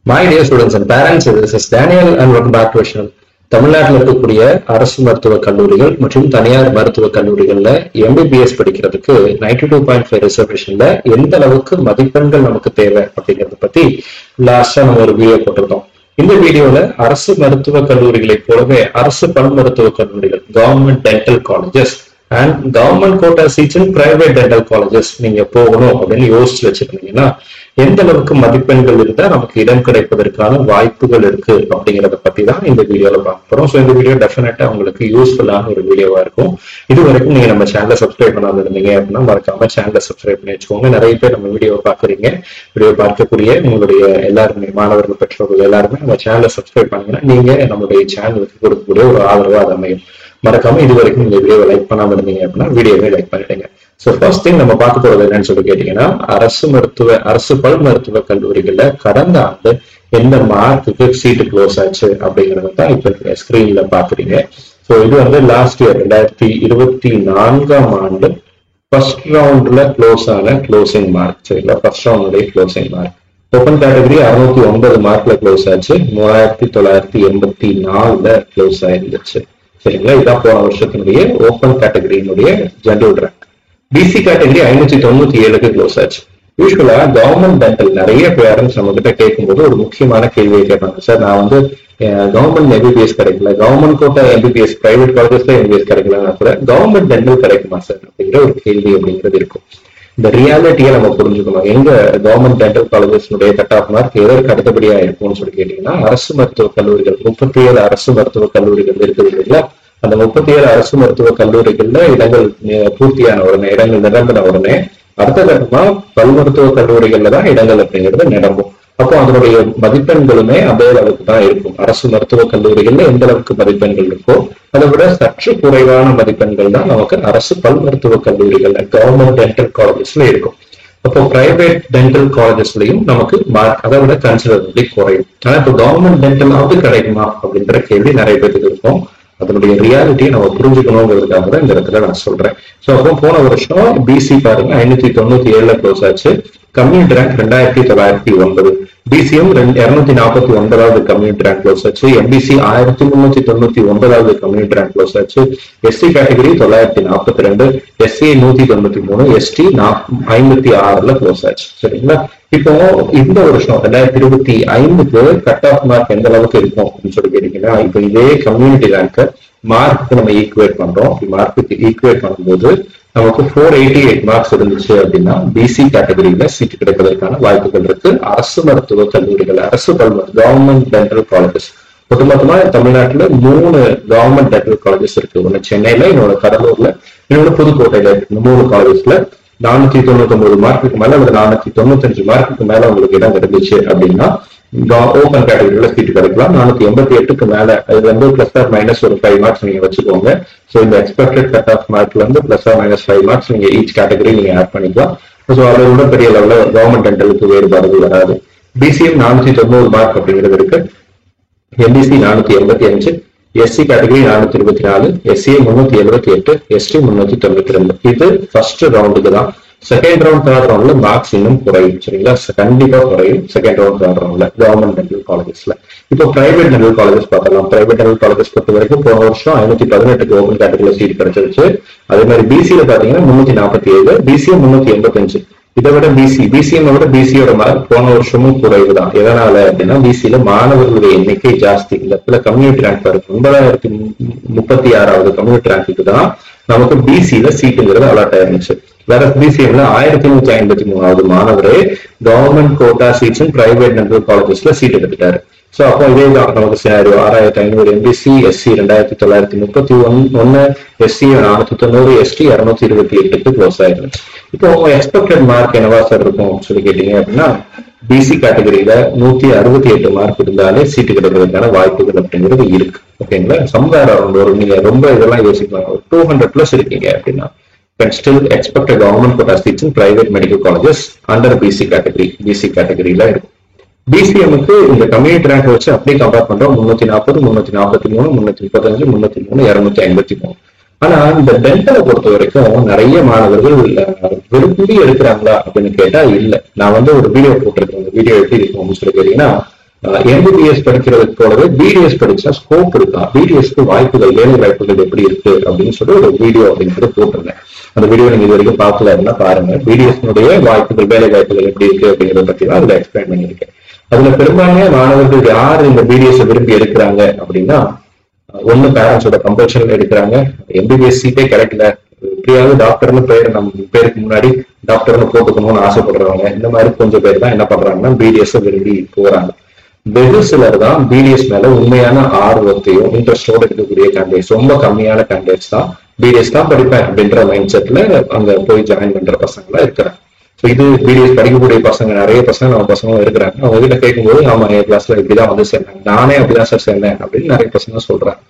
My dear students and parents, this is Daniel and welcome back to our channel. தமிழ்நாட்டில் இருக்கக்கூடிய அரசு மருத்துவக் கல்லூரிகள் மற்றும் தனியார் மருத்துவக் கல்லூரிகள்ல MBBS படிக்கிறதுக்கு 92.5 ரிசர்வேஷன்ல எந்த அளவுக்கு மதிப்பெண்கள் நமக்கு தேவை அப்படிங்கறத பத்தி லாஸ்டா நம்ம ஒரு வீடியோ போட்டிருந்தோம். இந்த வீடியோல அரசு மருத்துவக் கல்லூரிகளை போலவே அரசு பல் மருத்துவக் கல்லூரிகள் government dental colleges and government quota seats in private dental colleges நீங்க போகணும் அப்படின்னு யோசிச்சு வச்சிருந்தீங்கன்னா எந்த அளவுக்கு மதிப்பெண்கள் இருந்தா நமக்கு இடம் கிடைப்பதற்கான வாய்ப்புகள் இருக்கு அப்படிங்கறத பத்தி தான் இந்த வீடியோல பார்க்க போறோம். ஸோ இந்த வீடியோ டெஃபினட்டா உங்களுக்கு யூஸ்ஃபுல்லான ஒரு வீடியோவா இருக்கும். இது வரைக்கும் நீங்க நம்ம சேனலை சப்ஸ்கிரைப் பண்ணாம இருந்தீங்க அப்படின்னா மறக்காம சேனலை சப்ஸ்கிரைப் பண்ணி வச்சுக்கோங்க. நிறைய பேர் நம்ம வீடியோ பாக்குறீங்க. வீடியோ பார்க்கக்கூடிய உங்களுடைய எல்லாருமே மாணவர்கள் பெற்றோர்கள் எல்லாருமே நம்ம சேனலை சப்ஸ்கிரைப் பண்ணீங்கன்னா நீங்க நம்மளுடைய சேனலுக்கு கொடுக்கக்கூடிய ஒரு ஆதரவா அது அமையும். மறக்காம இது வரைக்கும் இந்த வீடியோவை லைக் பண்ணாம இருந்தீங்க அப்படின்னா வீடியோவே லைக் பண்ணிடுங்க. ஸோ ஃபர்ஸ்ட் திங் நம்ம பார்க்க போறது என்னன்னு சொல்லி கேட்டீங்கன்னா அரசு பல் மருத்துவ கல்லூரிகள்ல கடந்த ஆண்டு எந்த மார்க்குக்கு சீட்டு க்ளோஸ் ஆச்சு அப்படிங்கறத தான் இப்ப ஸ்கிரீன்ல பாக்குறீங்க. ஸோ இது வந்து லாஸ்ட் இயர் 2024 ஆண்டு ஃபர்ஸ்ட் ரவுண்ட்ல க்ளோஸ் ஆன க்ளோசிங் மார்க். சரிங்களா, ஃபர்ஸ்ட் ரவுண்டுடைய க்ளோசிங் மார்க் ஓப்பன் கேட்டகரி 609 மார்க்ல க்ளோஸ் ஆச்சு. 3984 க்ளோஸ் ஆயிருந்துச்சு. சரிங்களா, இதான் போன வருஷத்தினுடைய ஓப்பன் கேட்டகரியினுடைய ஜெனரல் ரேங்க். பிசி கேட்டகரி 597க்கு க்ளோஸ் ஆச்சு. யூஸ்வலா கவர்மெண்ட் டென்டல் நிறைய பேரண்ட்ஸ் நம்ம கிட்ட கேட்கும்போது ஒரு முக்கியமான கேள்வியை கேட்பாங்க. சார், நான் வந்து கவர்மெண்ட் MBBS கிடைக்கல, கவர்மெண்ட் கோட்டா MBBS பிரைவேட் காலேஜஸ்ல MBBS கிடைக்கலன்னா கூட கவர்மெண்ட் டென்டல் கிடைக்குமா சார் அப்படிங்கிற ஒரு கேள்வி அப்படிங்கிறது இருக்கும். இந்த ரியாலிட்டியை நம்ம புரிஞ்சுக்கணும். எங்க கவர்மெண்ட் டென்டல் காலேஜஸ்னுடைய கட் ஆஃப் மார்க் எதற்கு அடுத்தபடியா இருக்கும்னு சொல்லி கேட்டீங்கன்னா அரசு மருத்துவக் கல்லூரிகள் 37 அரசு மருத்துவக் கல்லூரிகள் இருக்குது இல்லைங்களா. அந்த 37 அரசு மருத்துவக் கல்லூரிகள்ல இடங்கள் பூர்த்தியான உடனே, இடங்கள் நிரம்பின உடனே அடுத்த கட்டமா பல் மருத்துவக் கல்லூரிகள்ல தான் இடங்கள் அப்படிங்கிறது நிரம்பும். அப்போ அதனுடைய மதிப்பெண்களுமே அதே அளவுக்கு தான் இருக்கும். அரசு மருத்துவக் கல்லூரிகள்ல எந்த அளவுக்கு மதிப்பெண்கள் இருக்கோ அதை விட சற்று குறைவான மதிப்பெண்கள் தான் நமக்கு அரசு பல் மருத்துவக் கல்லூரிகள்ல கவர்மெண்ட் டென்டல் காலேஜஸ்ல இருக்கும். அப்போ பிரைவேட் டென்டல் காலேஜஸ்லயும் நமக்கு மார்க் அதை விட கன்சிடரபிளி குறையும். ஆனா இப்போ கவர்மெண்ட் டென்டலாவது கிடைக்குமா அப்படின்ற கேள்வி நிறைய பேருக்கு இருக்கும். அதனுடைய ரியாலிட்டியை நம்ம புரிஞ்சுக்கணுங்கிறதுக்காக தான் இந்த இடத்துல நான் சொல்றேன். ஸோ அப்போ போன வருஷம் பிசி பாருங்க 597 க்ளோஸ் ஆச்சு. Community rank 2909. பிசிஎம் 249வது கம்யூனிட்டி ரேங்க் க்ளோஸ் ஆச்சு. எம்பிசி 1399வது கம்யூனிட்டி ரேங்க் க்ளோஸ் ஆச்சு. எஸ்சி கேட்டகரி 942, எஸ்சி 193, எஸ்டி 56ல க்ளோஸ் ஆச்சு. சரிங்களா, இப்போ இந்த வருஷம் 2025க்கு கட் ஆஃப் மார்க் எந்த அளவுக்கு இருக்கும் அப்படின்னு சொல்லி கேட்டீங்கன்னா இப்போ இதே கம்யூனிட்டி ரேங்க் மார்க்கு நம்ம ஈக்குவேட் பண்றோம். மார்க்குக்கு ஈக்குவேட் பண்ணும்போது நமக்கு 488 மார்க்ஸ் இருந்துச்சு அப்படின்னா பிசி கேட்டகரியில சீட்டு கிடைப்பதற்கான வாய்ப்புகள் இருக்கு. அரசு மருத்துவக் கல்லூரிகள், அரசு கவர்மெண்ட் டென்டல் காலேஜஸ் ஒட்டுமொத்தமா தமிழ்நாட்டுல 3 கவர்மெண்ட் டென்டல் காலேஜஸ் இருக்கு. ஒன்னு சென்னையில, இன்னொரு கடலூர்ல, இன்னொரு புதுக்கோட்டையில இருக்கு. இந்த 3 காலேஜஸ்ல 499 மார்க்குக்கு மேல ஒரு 495 மார்க்குக்கு மேல உங்களுக்கு இடம் இருந்துச்சு அப்படின்னா ஓப்பன் கேட்டகரியில சீட்டு கிடைக்கலாம். 488க்கு மேல அது வந்து பிளஸ் ஆர் மைனஸ் ஒரு 5 மார்க்ஸ் நீங்க வச்சுக்கோங்க. ஸோ இந்த எக்ஸ்பெக்டட் கட் ஆஃப் மார்க்ல இருந்து பிளஸ் ஆர் மைனஸ் 5 மார்க்ஸ் நீங்க ஈச் கேட்டகரி நீங்க ஆட் பண்ணிக்கலாம். ஸோ அதை விட பெரிய லெவல்ல கவர்மெண்ட் டென்டலுக்கு வேறுபாடுகள் வராது. பிசிஎம் 490 மார்க் அப்படிங்கிறது இருக்கு. MBC 485, SC category 424, SCA 378, ST 392. இது ஃபர்ஸ்ட் ரவுண்டுக்கு தான். செகண்ட் ரவுண்ட், தேர்ட் ரவுண்ட்ல மார்க்ஸ் இன்னும் குறையும். சரிங்களா, கண்டிப்பா குறையும் செகண்ட் ரவுண்ட், தேர்ட் ரவுண்ட்ல கவர்மெண்ட் டென்டல் காலேஜஸ்ல. இப்போ பிரைவேட் டென்டல் காலேஜஸ் பார்த்தலாம். பிரைவேட் டென்டல் காலேஜஸ் பொறுத்த வரைக்கும் போன வருஷம் 518க்கு ஓப்பன் கேட்டகரியில சீட் கிடைச்சிருச்சு. அதே மாதிரி பிசியில பாத்தீங்கன்னா 347, பிசிஎம் 385. இதை விட பிசிஎம் விட பிசியோட மார்க் போன வருஷமும் குறைவு தான். எதனால அப்படின்னா பிசியில மாணவர்களுடைய எண்ணிக்கை ஜாஸ்தி. இந்த இடத்துல கம்யூனிட்டி ரேங்க் பாருங்க, 9036வது கம்யூனிட்டி ரேங்க்கு தான் நமக்கு பிசியில சீட்டுங்கிறது அலாட் ஆயிருந்துச்சு. வேற பிசிஎம்ல 1153வது மாணவரே government quota seats private dental காலேஜஸ்ல சீட் எடுத்துட்டாரு. சோ அப்போ இதே தான் நமக்கு scenario. 6500 MBC, SC 2931, SC 490, ST 228க்கு க்ளோஸ் ஆயிருந்துச்சு. இப்போ எக்ஸ்பெக்டட் மார்க் என்னவா சார் இருக்கும் சொல்லி கேட்டீங்க அப்படின்னா பிசி கேட்டகரியில 168 மார்க் இருந்தாலே சீட்டு கிடைக்கிறதுக்கான வாய்ப்புகள் அப்படிங்கிறது இருக்கு. ஓகேங்களா, சம்வேர் அரௌண்ட் ஒரு நீங்க ரொம்ப இதெல்லாம் யோசிக்கலாம், ஒரு 200+ இருக்கீங்க அப்படின்னா can still expect a government quota seats in private medical colleges under BC category. BC categoryல இருக்கும். பிசிஎம்க்கு இந்த கம்யூனிட்டி ரேங்க் வச்சு அப்படியே கம்பேர் பண்றோம். 340, 343, 335, 303, 253. ஆனா இந்த டென்டலை பொறுத்த வரைக்கும் நிறைய மாணவர்கள் விரும்பி எடுக்கிறாங்களா அப்படின்னு கேட்டா இல்ல. நான் வந்து ஒரு வீடியோ போட்டிருக்கேன். அந்த வீடியோ எப்படி இருக்கும் அப்படின்னு சொல்லி கேட்டீங்கன்னா எம்பிபிஎஸ் படிக்கிறதுக்கு போலவே பிடிஎஸ் படிச்சா ஸ்கோப் இருக்கா, பிடிஎஸ்க்கு வாய்ப்புகள், வேலை வாய்ப்புகள் எப்படி இருக்கு அப்படின்னு சொல்லி ஒரு வீடியோ அப்படிங்கிறது போட்டிருந்தேன். அந்த வீடியோ நீங்க இது வரைக்கும் பார்க்கல அப்படின்னா பாருங்க. பிடிஎஸ்னுடைய வாய்ப்புகள், வேலை வாய்ப்புகள் எப்படி இருக்கு அப்படிங்கிறத பத்தி தான் அதுல எக்ஸ்பிளைன் பண்ணியிருக்கேன். அதுல பெரும்பான்மையா மாணவர்கள் யார் இந்த பிடிஎஸ் விரும்பி எடுக்கிறாங்க அப்படின்னா, ஒண்ணு பேரண்ட்ஸோட கம்பல்ஷன்ல எடுக்கிறாங்க, எம்பிபிஎஸ் சீட்டே கிடைக்கல, எப்படியாவது டாக்டர்னு நம்ம பேருக்கு முன்னாடி டாக்டர்னு போட்டுக்கணும்னு ஆசைப்படுறவங்க, இந்த மாதிரி கொஞ்சம் பேர் தான் என்ன பண்றாங்கன்னா பிடிஎஸ் விரும்பி போறாங்க. வெகு சிலர் தான் பிடிஎஸ் மேல உண்மையான ஆர்வத்தையும் இன்ட்ரெஸ்டோட இருக்கக்கூடிய கேண்டிடேட்ஸ், ரொம்ப கம்மியான கேண்டிடேட்ஸ் தான் பிடிஎஸ் தான் படிப்பேன் அப்படின்ற மைண்ட் செட்ல அங்க போய் ஜாயின் பண்ற பசங்களா இருக்கிறாங்க. இது பிடிஎஸ் படிக்கக்கூடிய பசங்க, நிறைய பசங்க நம்ம பசங்களும் இருக்கிறாங்க. அவங்க கிட்ட கேட்கும்போது ஆமா என் கிளாஸ்ல இப்படிதான் வந்து சேர்ந்தாங்க, நானே அப்படிதான் சார் சேர்ந்தேன் அப்படின்னு நிறைய பசங்க சொல்றாங்க.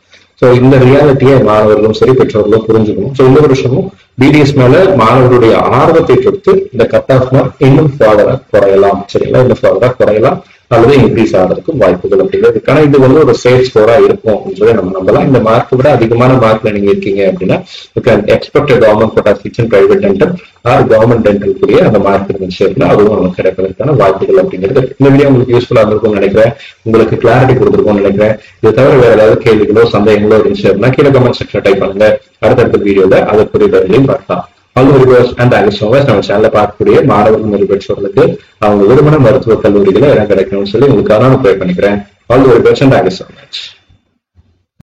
சோ இந்த ரியாலிட்டியை மாணவர்களும் சரி பெற்றோர்களும் புரிஞ்சுக்கணும். சோ இந்த வருஷமும் பிடிஎஸ் மேல மாணவர்களுடைய ஆர்வத்தை பொறுத்து இந்த கட் ஆஃப் மார்க் இன்னும் ஃபார்வரா குறையலாம், சரிங்களா, இன்னும் ஃபார்வரா குறையலாம் அல்லது இன்க்ரீஸ் ஆகிறதுக்கு வாய்ப்புகள் அப்படிங்கிறதுக்கான இது வந்து ஒரு சேஃப் ஸ்கோரா இருக்கும் அப்படின்னு சொல்லி நம்ம நம்பலாம். இந்த மார்க் விட அதிகமான மார்க்ல நீங்க இருக்கீங்க அப்படின்னா expect government quota seats in private dental or government dental கூடிய அந்த மார்க் இருந்துச்சு அப்படின்னா அதுவும் நமக்கு கிடைப்பதற்கான வாய்ப்புகள் அப்படிங்கிறது. இந்த வீடியோ உங்களுக்கு யூஸ்ஃபுல்லா இருந்திருக்கும்னு நினைக்கிறேன், உங்களுக்கு கிளாரிட்டி கொடுத்துருக்கும்னு நினைக்கிறேன். இதை தவிர வேற ஏதாவது கேள்விகளோ சந்தேகங்களோ இருந்துச்சு அப்படின்னா கீழே கமெண்ட் செக்ஷன் டைப் பண்ணுங்க. அடுத்தடுத்த வீடியோல அதை புரிதலையும் பார்க்கலாம். All the reviewers and thank you so much. நம்ம சேனல்ல பார்க்கக்கூடிய மாணவர்கள் பெற்றோர்களுக்கு அவங்க விரும்பின மருத்துவ கல்லூரிகளை இடம் கிடைக்கணும்னு சொல்லி உங்களுக்காக நான் ப்ரே பண்ணிக்கிறேன். All the reviewers and thank you so much.